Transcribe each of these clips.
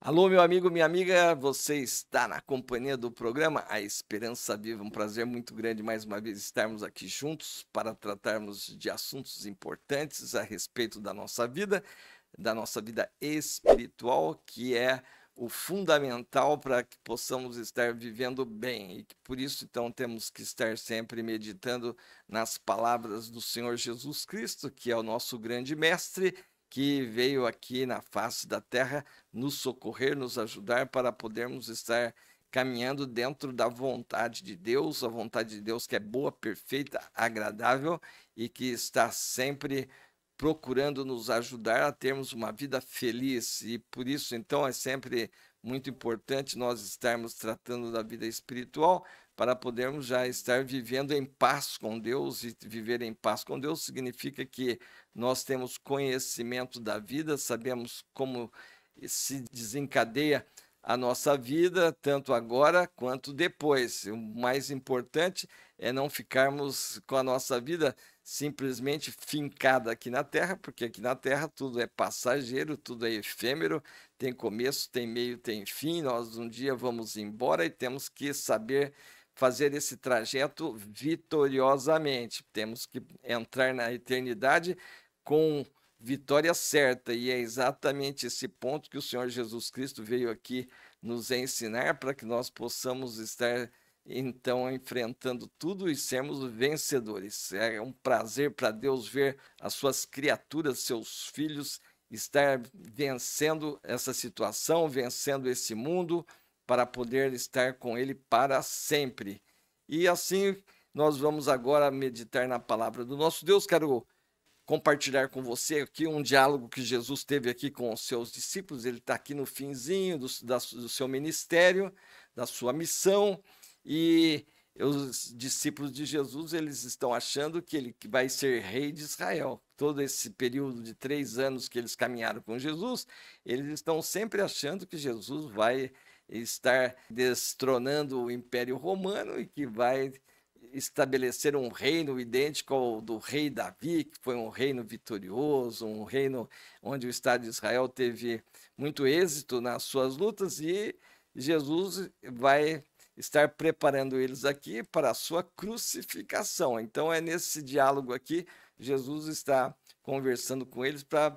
Alô, meu amigo, minha amiga, você está na companhia do programa A Esperança Viva. Um prazer muito grande mais uma vez estarmos aqui juntos para tratarmos de assuntos importantes a respeito da nossa vida espiritual, que é o fundamental para que possamos estar vivendo bem. E que por isso, então, temos que estar sempre meditando nas palavras do Senhor Jesus Cristo, que é o nosso grande mestre, que veio aqui na face da terra nos socorrer, nos ajudar para podermos estar caminhando dentro da vontade de Deus, a vontade de Deus que é boa, perfeita, agradável e que está sempre procurando nos ajudar a termos uma vida feliz. E por isso, então, é sempre muito importante nós estarmos tratando da vida espiritual para podermos já estar vivendo em paz com Deus. E viver em paz com Deus significa que nós temos conhecimento da vida, sabemos como se desencadeia a nossa vida, tanto agora quanto depois. O mais importante é não ficarmos com a nossa vida simplesmente fincada aqui na Terra, porque aqui na Terra tudo é passageiro, tudo é efêmero, tem começo, tem meio, tem fim. Nós um dia vamos embora e temos que saber fazer esse trajeto vitoriosamente. Temos que entrar na eternidade com vitória certa, e é exatamente esse ponto que o Senhor Jesus Cristo veio aqui nos ensinar para que nós possamos estar então enfrentando tudo e sermos vencedores. É um prazer para Deus ver as suas criaturas, seus filhos, estar vencendo essa situação, vencendo esse mundo, para poder estar com Ele para sempre. E assim nós vamos agora meditar na palavra do nosso Deus. Quero compartilhar com você aqui um diálogo que Jesus teve aqui com os seus discípulos. Ele está aqui no finzinho do seu ministério, da sua missão, e os discípulos de Jesus, eles estão achando que ele vai ser rei de Israel. Todo esse período de 3 anos que eles caminharam com Jesus, eles estão sempre achando que Jesus vai estar destronando o Império Romano e que vai estabelecer um reino idêntico ao do rei Davi, que foi um reino vitorioso, um reino onde o Estado de Israel teve muito êxito nas suas lutas, e Jesus vai estar preparando eles aqui para a sua crucificação. Então é nesse diálogo aqui, Jesus está conversando com eles para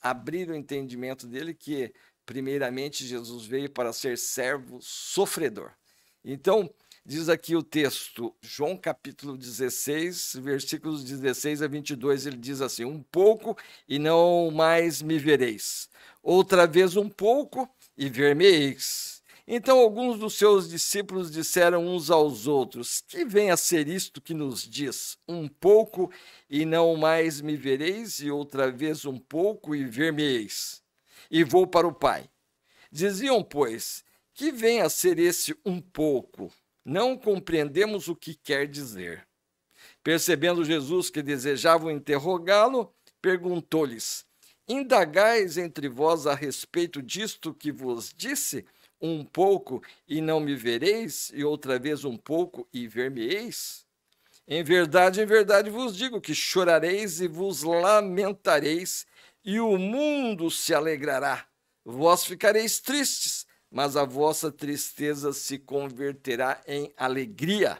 abrir o entendimento dele que, primeiramente, Jesus veio para ser servo sofredor. Então, diz aqui o texto, João capítulo 16, versículos 16 a 22, ele diz assim: um pouco e não mais me vereis, outra vez um pouco e ver-me-eis. Então alguns dos seus discípulos disseram uns aos outros: que vem a ser isto que nos diz? Um pouco e não mais me vereis, e outra vez um pouco e ver-me-eis, e vou para o Pai. Diziam, pois, que vem a ser esse um pouco? Não compreendemos o que quer dizer. Percebendo Jesus que desejavam interrogá-lo, perguntou-lhes: indagais entre vós a respeito disto que vos disse? Um pouco e não me vereis, e outra vez um pouco e ver-me-eis? Em verdade vos digo que chorareis e vos lamentareis, e o mundo se alegrará. Vós ficareis tristes, mas a vossa tristeza se converterá em alegria.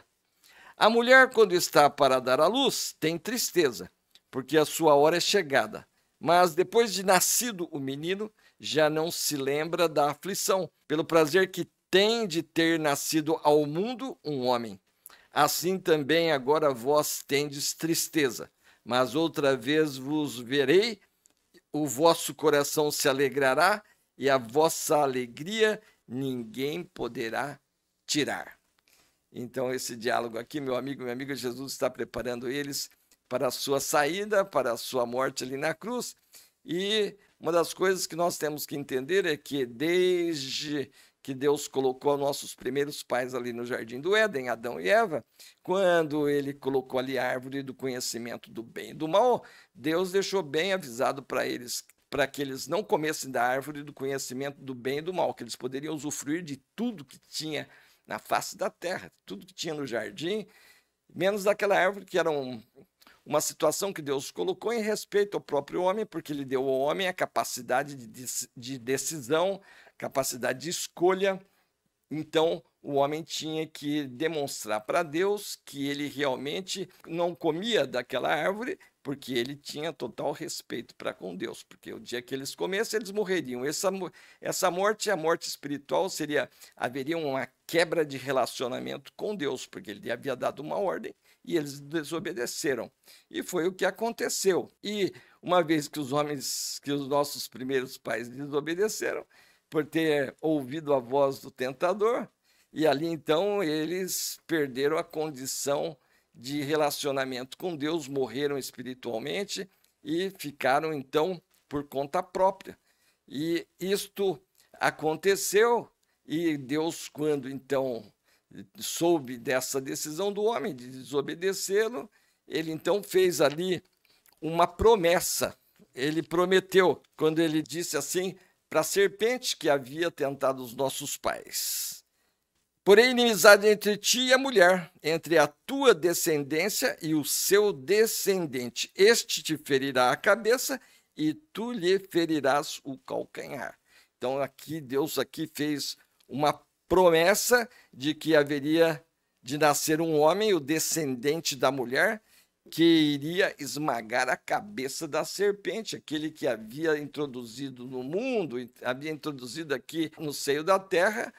A mulher, quando está para dar à luz, tem tristeza, porque a sua hora é chegada. Mas depois de nascido o menino, já não se lembra da aflição, pelo prazer que tem de ter nascido ao mundo um homem. Assim também agora vós tendes tristeza, mas outra vez vos verei, o vosso coração se alegrará, e a vossa alegria ninguém poderá tirar. Então, esse diálogo aqui, meu amigo, minha amiga, Jesus está preparando eles para a sua saída, para a sua morte ali na cruz. E uma das coisas que nós temos que entender é que desde que Deus colocou nossos primeiros pais ali no Jardim do Éden, Adão e Eva, quando ele colocou ali a árvore do conhecimento do bem e do mal, Deus deixou bem avisado para eles, para que eles não comessem da árvore do conhecimento do bem e do mal, que eles poderiam usufruir de tudo que tinha na face da terra, tudo que tinha no jardim, menos daquela árvore que era uma situação que Deus colocou em respeito ao próprio homem, porque ele deu ao homem a capacidade de decisão, capacidade de escolha. Então, o homem tinha que demonstrar para Deus que ele realmente não comia daquela árvore, porque ele tinha total respeito para com Deus, porque o dia que eles comessem, eles morreriam. Essa morte, a morte espiritual, haveria uma quebra de relacionamento com Deus, porque ele havia dado uma ordem e eles desobedeceram. E foi o que aconteceu. E uma vez que os nossos primeiros pais desobedeceram, por ter ouvido a voz do tentador, e ali então eles perderam a condição de relacionamento com Deus, morreram espiritualmente e ficaram então por conta própria. E isto aconteceu, e Deus, quando então soube dessa decisão do homem de desobedecê-lo, ele então fez ali uma promessa. Ele prometeu, quando ele disse assim para a serpente que havia tentado os nossos pais: porém, inimizade entre ti e a mulher, entre a tua descendência e o seu descendente. Este te ferirá a cabeça e tu lhe ferirás o calcanhar. Então, Deus fez uma promessa de que haveria de nascer um homem, o descendente da mulher, que iria esmagar a cabeça da serpente, aquele que havia introduzido no mundo, havia introduzido aqui no seio da terra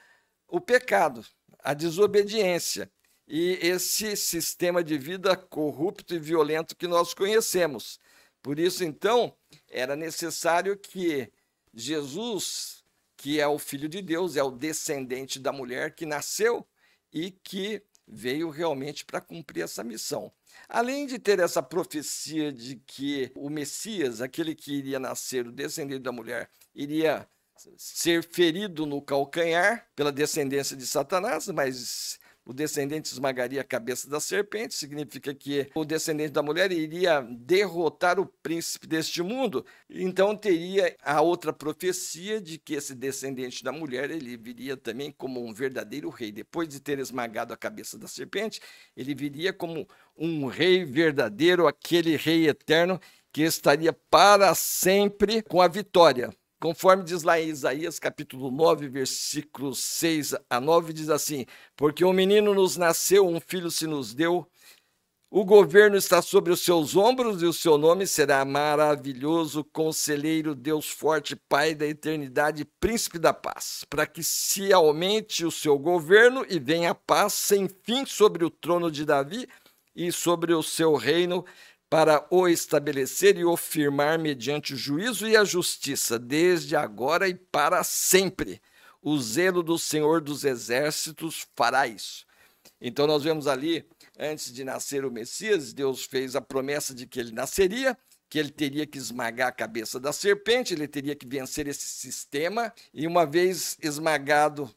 o pecado, a desobediência e esse sistema de vida corrupto e violento que nós conhecemos. Por isso, então, era necessário que Jesus, que é o Filho de Deus, é o descendente da mulher que nasceu e que veio realmente para cumprir essa missão. Além de ter essa profecia de que o Messias, aquele que iria nascer, o descendente da mulher, iria ser ferido no calcanhar pela descendência de Satanás, mas o descendente esmagaria a cabeça da serpente, significa que o descendente da mulher iria derrotar o príncipe deste mundo. Então teria a outra profecia de que esse descendente da mulher, ele viria também como um verdadeiro rei. Depois de ter esmagado a cabeça da serpente, ele viria como um rei verdadeiro, aquele rei eterno que estaria para sempre com a vitória. Conforme diz lá em Isaías, capítulo 9, versículos 6 a 9, diz assim: porque um menino nos nasceu, um filho se nos deu, o governo está sobre os seus ombros e o seu nome será maravilhoso, conselheiro, Deus forte, Pai da eternidade, príncipe da paz, para que se aumente o seu governo e venha a paz sem fim sobre o trono de Davi e sobre o seu reino, para o estabelecer e o firmar mediante o juízo e a justiça, desde agora e para sempre. O zelo do Senhor dos Exércitos fará isso. Então nós vemos ali, antes de nascer o Messias, Deus fez a promessa de que ele nasceria, que ele teria que esmagar a cabeça da serpente, ele teria que vencer esse sistema, e uma vez esmagado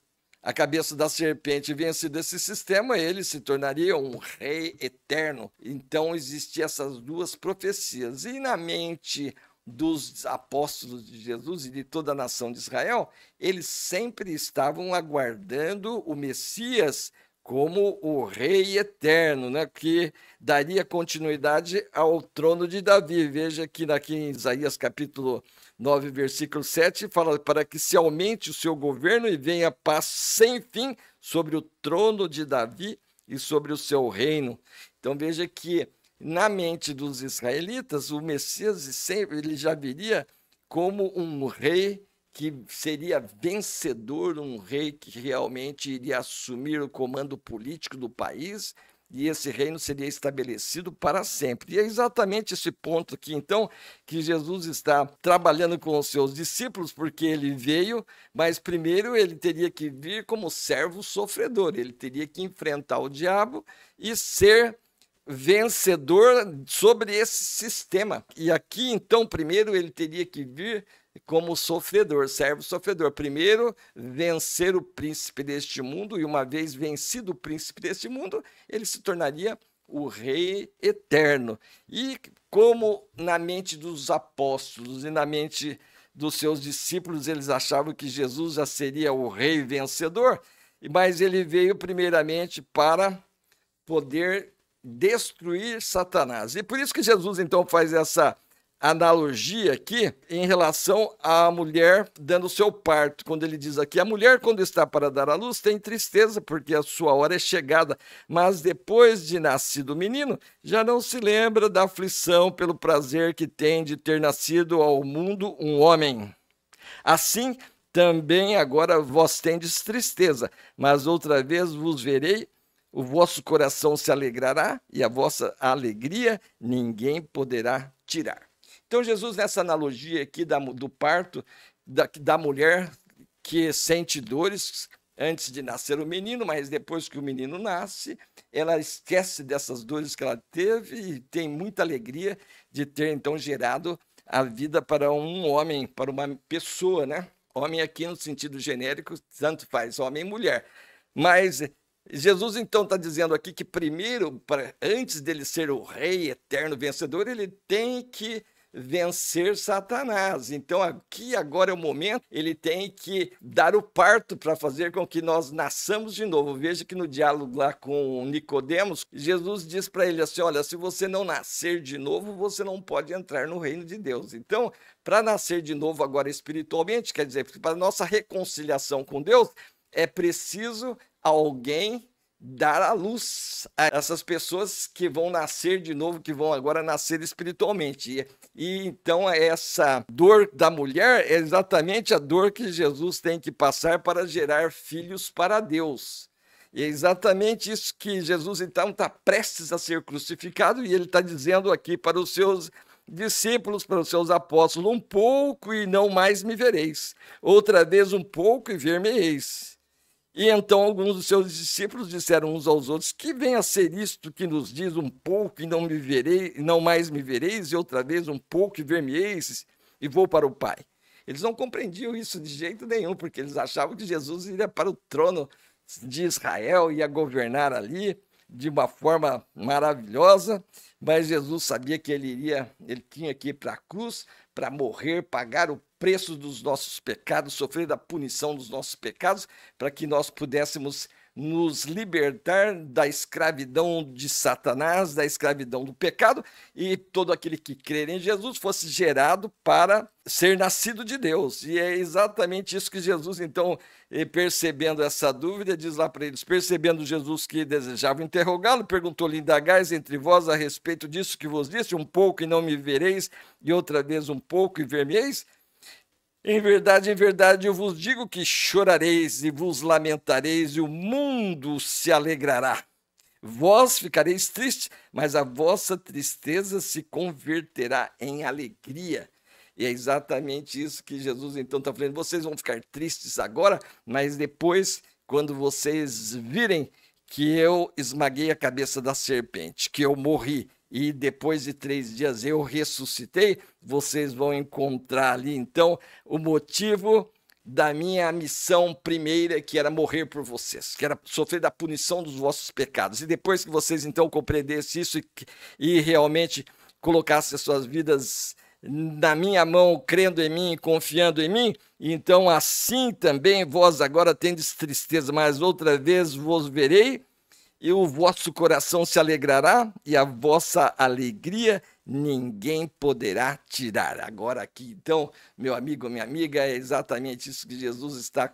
a cabeça da serpente, vencido esse sistema, ele se tornaria um rei eterno. Então existiam essas duas profecias. E na mente dos apóstolos de Jesus e de toda a nação de Israel, eles sempre estavam aguardando o Messias como o rei eterno, né, que daria continuidade ao trono de Davi. Veja que aqui em Isaías capítulo 9, versículo 7, fala: para que se aumente o seu governo e venha paz sem fim sobre o trono de Davi e sobre o seu reino. Então veja que na mente dos israelitas, o Messias sempre ele já viria como um rei que seria vencedor, um rei que realmente iria assumir o comando político do país, e esse reino seria estabelecido para sempre. E é exatamente esse ponto aqui, então, que Jesus está trabalhando com os seus discípulos, porque ele veio, mas primeiro ele teria que vir como servo sofredor, ele teria que enfrentar o diabo e ser vencedor sobre esse sistema. E aqui, então, primeiro ele teria que vir como sofredor, servo sofredor. Primeiro, vencer o príncipe deste mundo, e uma vez vencido o príncipe deste mundo, ele se tornaria o rei eterno. E como na mente dos apóstolos e na mente dos seus discípulos, eles achavam que Jesus já seria o rei vencedor, mas ele veio primeiramente para poder destruir Satanás. E por isso que Jesus então faz essa analogia aqui em relação à mulher dando o seu parto. Quando ele diz aqui, a mulher quando está para dar à luz tem tristeza, porque a sua hora é chegada, mas depois de nascido o menino, já não se lembra da aflição pelo prazer que tem de ter nascido ao mundo um homem. Assim, também agora vós tendes tristeza, mas outra vez vos verei, o vosso coração se alegrará e a vossa alegria ninguém poderá tirar. Então, Jesus, nessa analogia aqui do parto, da mulher que sente dores antes de nascer o menino, mas depois que o menino nasce, ela esquece dessas dores que ela teve e tem muita alegria de ter, então, gerado a vida para um homem, para uma pessoa, né? Homem aqui no sentido genérico, tanto faz homem e mulher. Mas Jesus então está dizendo aqui que primeiro, antes dele ser o rei eterno vencedor, ele tem que vencer Satanás. Então aqui agora é o momento, ele tem que dar o parto para fazer com que nós nasçamos de novo. Veja que no diálogo lá com Nicodemos, Jesus diz para ele assim, olha, se você não nascer de novo, você não pode entrar no reino de Deus. Então, para nascer de novo agora espiritualmente, quer dizer, para nossa reconciliação com Deus, é preciso alguém dar à luz a essas pessoas que vão nascer de novo, que vão agora nascer espiritualmente. E então essa dor da mulher é exatamente a dor que Jesus tem que passar para gerar filhos para Deus. E é exatamente isso que Jesus então está prestes a ser crucificado, e ele está dizendo aqui para os seus discípulos, para os seus apóstolos, um pouco e não mais me vereis, outra vez um pouco e ver-me-eis. E então alguns dos seus discípulos disseram uns aos outros, que vem a ser isto que nos diz um pouco e não me verei, não mais me vereis, e outra vez um pouco e ver-me-eis, e vou para o Pai. Eles não compreendiam isso de jeito nenhum, porque eles achavam que Jesus iria para o trono de Israel, ia governar ali de uma forma maravilhosa, mas Jesus sabia que ele tinha que ir para a cruz para morrer, pagar o preço dos nossos pecados, sofrer da punição dos nossos pecados, para que nós pudéssemos nos libertar da escravidão de Satanás, da escravidão do pecado, e todo aquele que crer em Jesus fosse gerado para ser nascido de Deus. E é exatamente isso que Jesus, então, percebendo essa dúvida, diz lá para eles, percebendo Jesus que desejava interrogá-lo, perguntou-lhe, indagais entre vós a respeito disso que vos disse, um pouco e não me vereis, e outra vez um pouco e ver-me-eis? Em verdade, eu vos digo que chorareis e vos lamentareis, e o mundo se alegrará. Vós ficareis tristes, mas a vossa tristeza se converterá em alegria. E é exatamente isso que Jesus então está falando. Vocês vão ficar tristes agora, mas depois, quando vocês virem que eu esmaguei a cabeça da serpente, que eu morri, e depois de 3 dias eu ressuscitei, vocês vão encontrar ali, então, o motivo da minha missão primeira, que era morrer por vocês, que era sofrer da punição dos vossos pecados. E depois que vocês, então, compreendessem isso e realmente colocassem as suas vidas na minha mão, crendo em mim, confiando em mim, então assim também vós agora tendes tristeza, mas outra vez vos verei, e o vosso coração se alegrará, e a vossa alegria ninguém poderá tirar. Agora aqui, então, meu amigo, minha amiga, é exatamente isso que Jesus está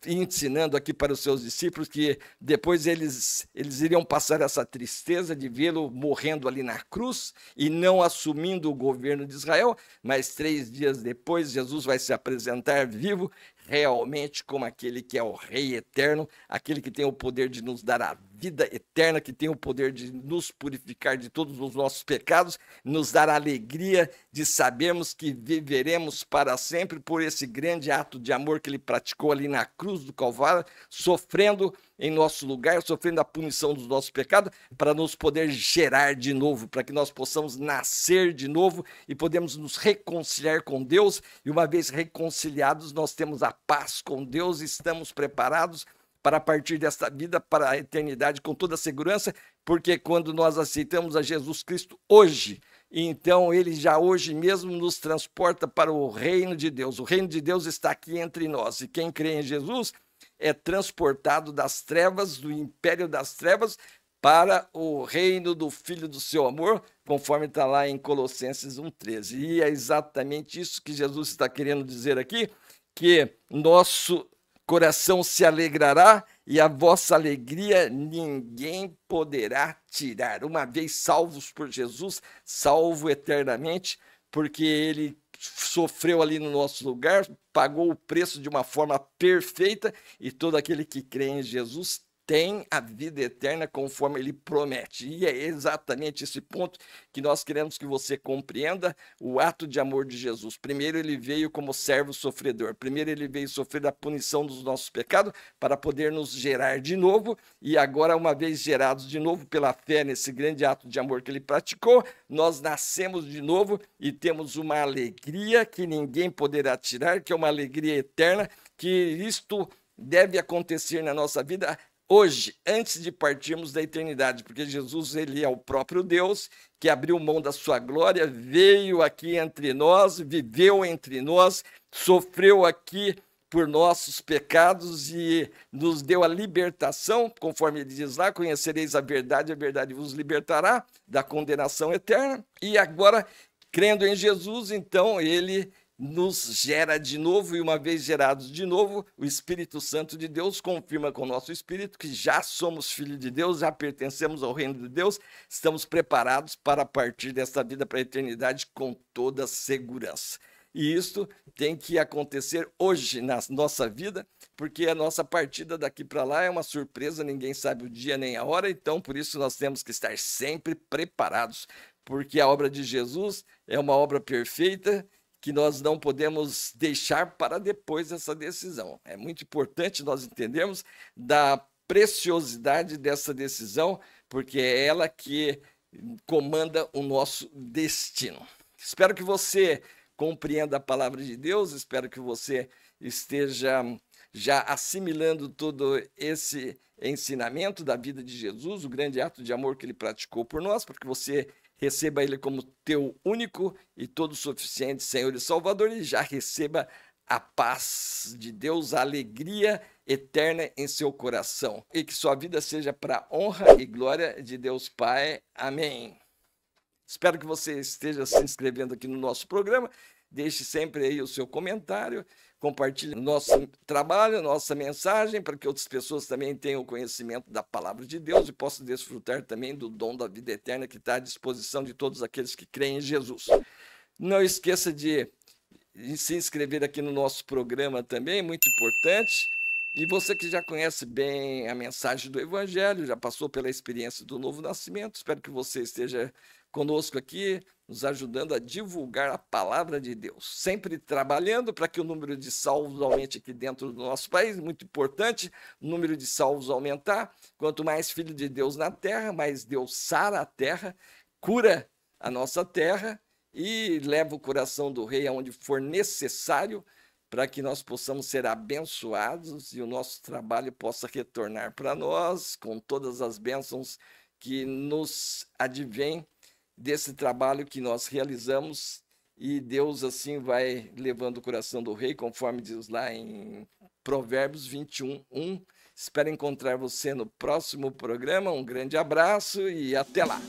ensinando aqui para os seus discípulos, que depois eles iriam passar essa tristeza de vê-lo morrendo ali na cruz e não assumindo o governo de Israel, mas 3 dias depois Jesus vai se apresentar vivo, realmente como aquele que é o Rei eterno, aquele que tem o poder de nos dar a vida eterna, que tem o poder de nos purificar de todos os nossos pecados, nos dar a alegria de sabermos que viveremos para sempre por esse grande ato de amor que ele praticou ali na cruz do Calvário, sofrendo em nosso lugar, sofrendo a punição dos nossos pecados, para nos poder gerar de novo, para que nós possamos nascer de novo e podemos nos reconciliar com Deus, e uma vez reconciliados, nós temos a paz com Deus, estamos preparados para partir desta vida para a eternidade com toda a segurança, porque quando nós aceitamos a Jesus Cristo hoje, então ele já hoje mesmo nos transporta para o reino de Deus. O reino de Deus está aqui entre nós, e quem crê em Jesus é transportado das trevas, do império das trevas, para o reino do Filho do seu amor, conforme está lá em Colossenses 1,13. E é exatamente isso que Jesus está querendo dizer aqui, que nosso coração se alegrará e a vossa alegria ninguém poderá tirar. Uma vez salvos por Jesus, salvo eternamente, porque ele sofreu ali no nosso lugar, pagou o preço de uma forma perfeita, e todo aquele que crê em Jesus tem a vida eterna conforme ele promete. E é exatamente esse ponto que nós queremos que você compreenda o ato de amor de Jesus. Primeiro ele veio como servo sofredor. Primeiro ele veio sofrer a punição dos nossos pecados para poder nos gerar de novo. E agora, uma vez gerados de novo pela fé nesse grande ato de amor que ele praticou, nós nascemos de novo e temos uma alegria que ninguém poderá tirar, que é uma alegria eterna, que isto deve acontecer na nossa vida hoje, antes de partirmos da eternidade, porque Jesus, ele é o próprio Deus, que abriu mão da sua glória, veio aqui entre nós, viveu entre nós, sofreu aqui por nossos pecados e nos deu a libertação, conforme ele diz lá, conhecereis a verdade vos libertará da condenação eterna. E agora, crendo em Jesus, então, ele nos gera de novo, e uma vez gerados de novo, o Espírito Santo de Deus confirma com o nosso espírito que já somos filhos de Deus, já pertencemos ao reino de Deus, estamos preparados para partir desta vida para a eternidade com toda segurança. E isso tem que acontecer hoje na nossa vida, porque a nossa partida daqui para lá é uma surpresa, ninguém sabe o dia nem a hora, então por isso nós temos que estar sempre preparados, porque a obra de Jesus é uma obra perfeita, que nós não podemos deixar para depois essa decisão. É muito importante nós entendermos da preciosidade dessa decisão, porque é ela que comanda o nosso destino. Espero que você compreenda a palavra de Deus, espero que você esteja já assimilando todo esse ensinamento da vida de Jesus, o grande ato de amor que ele praticou por nós, para que você receba ele como teu único e todo suficiente Senhor e Salvador, e já receba a paz de Deus, a alegria eterna em seu coração, e que sua vida seja para honra e glória de Deus Pai. Amém. Espero que você esteja se inscrevendo aqui no nosso programa, deixe sempre aí o seu comentário, compartilhe nosso trabalho, nossa mensagem, para que outras pessoas também tenham conhecimento da palavra de Deus e possam desfrutar também do dom da vida eterna que está à disposição de todos aqueles que creem em Jesus. Não esqueça de se inscrever aqui no nosso programa também, muito importante. E você que já conhece bem a mensagem do Evangelho, já passou pela experiência do novo nascimento, espero que você esteja conosco aqui, nos ajudando a divulgar a palavra de Deus, sempre trabalhando para que o número de salvos aumente aqui dentro do nosso país, muito importante, o número de salvos aumentar. Quanto mais filho de Deus na terra, mais Deus sara a terra, cura a nossa terra e leva o coração do rei aonde for necessário, para que nós possamos ser abençoados e o nosso trabalho possa retornar para nós com todas as bênçãos que nos advêm desse trabalho que nós realizamos, e Deus assim vai levando o coração do rei, conforme diz lá em Provérbios 21:1. Espero encontrar você no próximo programa. Um grande abraço e até lá!